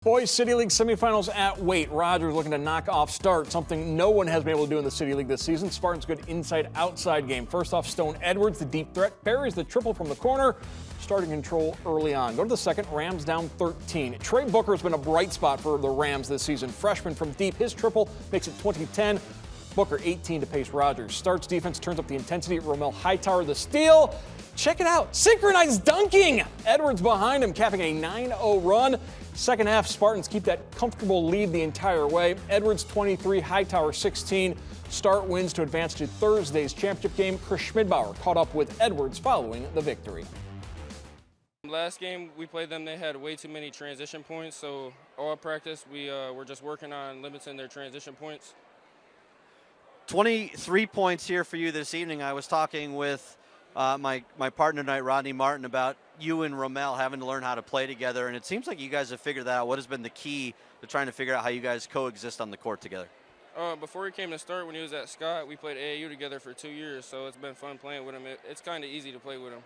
Boys City League semifinals at Waite. Rogers looking to knock off Start, something no one has been able to do in the City League this season. Spartans good inside-outside game. First off, Stone Edwards, the deep threat, buries the triple from the corner, starting control early on. Go to the second, Rams down 13. Trey Booker has been a bright spot for the Rams this season. Freshman from deep, his triple makes it 20-10. Booker 18 to pace Rogers. Start's defense turns up the intensity. Romel Hightower the steal. Check it out, synchronized dunking. Edwards behind him, capping a 9-0 run. Second half, Spartans keep that comfortable lead the entire way. Edwards 23, Hightower 16. Start wins to advance to Thursday's championship game. Chris Schmidbauer caught up with Edwards following the victory. Last game we played them, they had way too many transition points, so all practice we were just working on limiting their transition points. 23 points here for you this evening. I was talking with my partner tonight, Rodney Martin, about you and Romel having to learn how to play together, and it seems like you guys have figured that out. What has been the key to trying to figure out how you guys coexist on the court together? Before he came to Start, when he was at Scott, we played AAU together for 2 years, so it's been fun playing with him. It's kind of easy to play with him.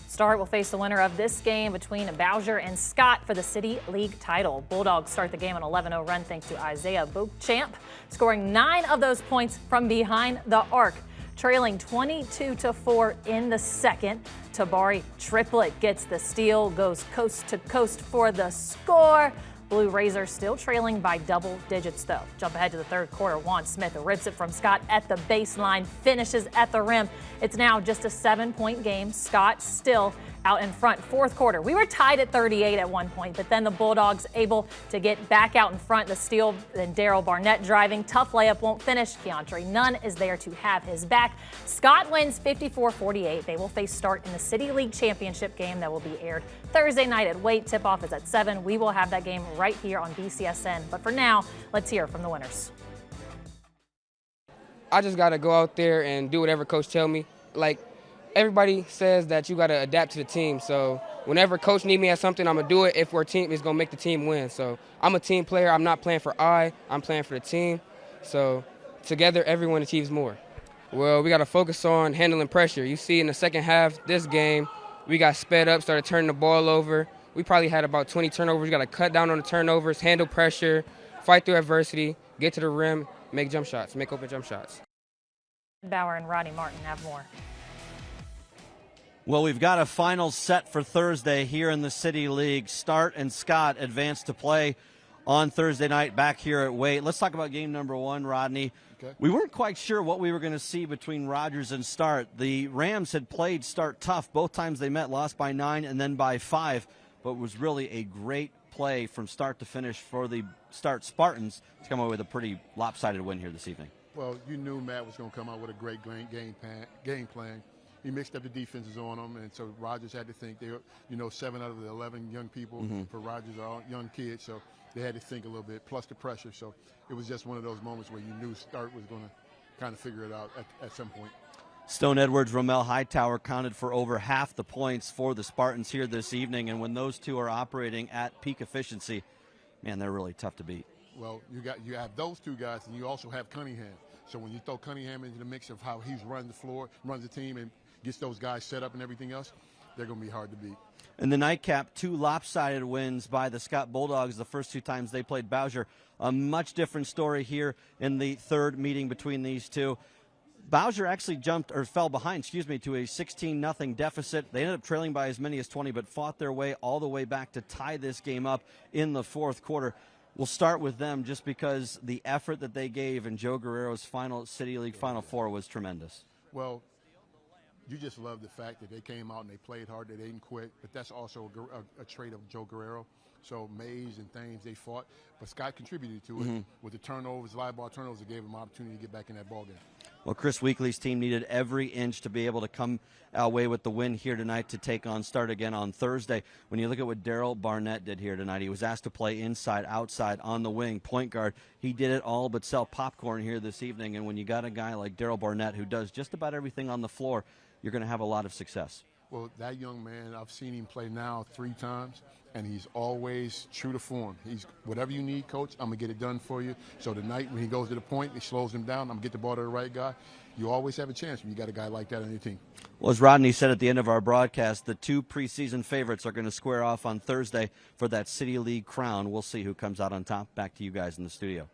Start will face the winner of this game between Bowser and Scott for the City League title. Bulldogs start the game on 11-0 run thanks to Isaiah Beauchamp, scoring 9 of those points from behind the arc. Trailing 22-4 in the second, Tabari Triplet gets the steal, goes coast to coast for the score. Blue Razors still trailing by double digits, though. Jump ahead to the third quarter. Juan Smith rips it from Scott at the baseline, finishes at the rim. It's now just a 7-point game. Scott still out in front. Fourth quarter, we were tied at 38 at one point, but then the Bulldogs able to get back out in front. The steal, then Daryl Barnett driving. Tough layup won't finish. Keontre Nunn is there to have his back. Scott wins 54-48. They will face Start in the City League championship game that will be aired Thursday night at Waite. Tip-off is at 7. We will have that game right here on BCSN. But for now, let's hear from the winners. I just got to go out there and do whatever coach tell me. Like, everybody says that you got to adapt to the team. So whenever coach need me at something, I'm going to do it if we're a team, it's going to make the team win. So I'm a team player. I'm not playing for I'm playing for the team. So together, everyone achieves more. Well, we got to focus on handling pressure. You see in the second half, this game, we got sped up, started turning the ball over. We probably had about 20 turnovers. We got to cut down on the turnovers, handle pressure, fight through adversity, get to the rim, make jump shots, make open jump shots. Bauer and Rodney Martin have more. Well, we've got a final set for Thursday here in the City League. Start and Scott advance to play on Thursday night back here at Waite. Let's talk about game number 1, Rodney. Okay. We weren't quite sure what we were going to see between Rogers and Start. The Rams had played Start tough. Both times they met, lost by 9 and then by 5. But it was really a great play from start to finish for the Start Spartans to come away with a pretty lopsided win here this evening. Well, you knew Matt was going to come out with a great game plan. He mixed up the defenses on them, and so Rogers had to think. They were, 7 out of the 11 young people for Rogers are all young kids, so they had to think a little bit, plus the pressure. So it was just one of those moments where you knew Start was going to kind of figure it out at some point. Stone Edwards, Romel Hightower counted for over half the points for the Spartans here this evening, and when those two are operating at peak efficiency, man, they're really tough to beat. Well, you have those two guys, and you also have Cunningham. So when you throw Cunningham into the mix of how he's running the floor, runs the team, and gets those guys set up and everything else, they're going to be hard to beat. In the nightcap, 2 lopsided wins by the Scott Bulldogs the first 2 times they played Bowser. A much different story here in the third meeting between these two. Bowser actually fell behind, to a 16-0 deficit. They ended up trailing by as many as 20, but fought their way all the way back to tie this game up in the fourth quarter. We'll start with them just because the effort that they gave in Joe Guerrero's final City League Final Four was tremendous. Well, you just love the fact that they came out and they played hard, that they didn't quit, but that's also a trait of Joe Guerrero. So Mays and things, they fought, but Scott contributed to it with the turnovers, live ball turnovers that gave him an opportunity to get back in that ball game. Well, Chris Weekly's team needed every inch to be able to come away with the win here tonight to take on Start again on Thursday. When you look at what Daryl Barnett did here tonight, he was asked to play inside, outside, on the wing, point guard. He did it all but sell popcorn here this evening, and when you got a guy like Daryl Barnett who does just about everything on the floor, you're going to have a lot of success. Well, that young man, I've seen him play now 3 times, and he's always true to form. He's whatever you need, coach, I'm gonna get it done for you. So tonight, when he goes to the point, he slows him down. I'm gonna get the ball to the right guy. You always have a chance when you got a guy like that on your team. Well, as Rodney said at the end of our broadcast, the 2 preseason favorites are going to square off on Thursday for that City League crown. We'll see who comes out on top. Back to you guys in the studio.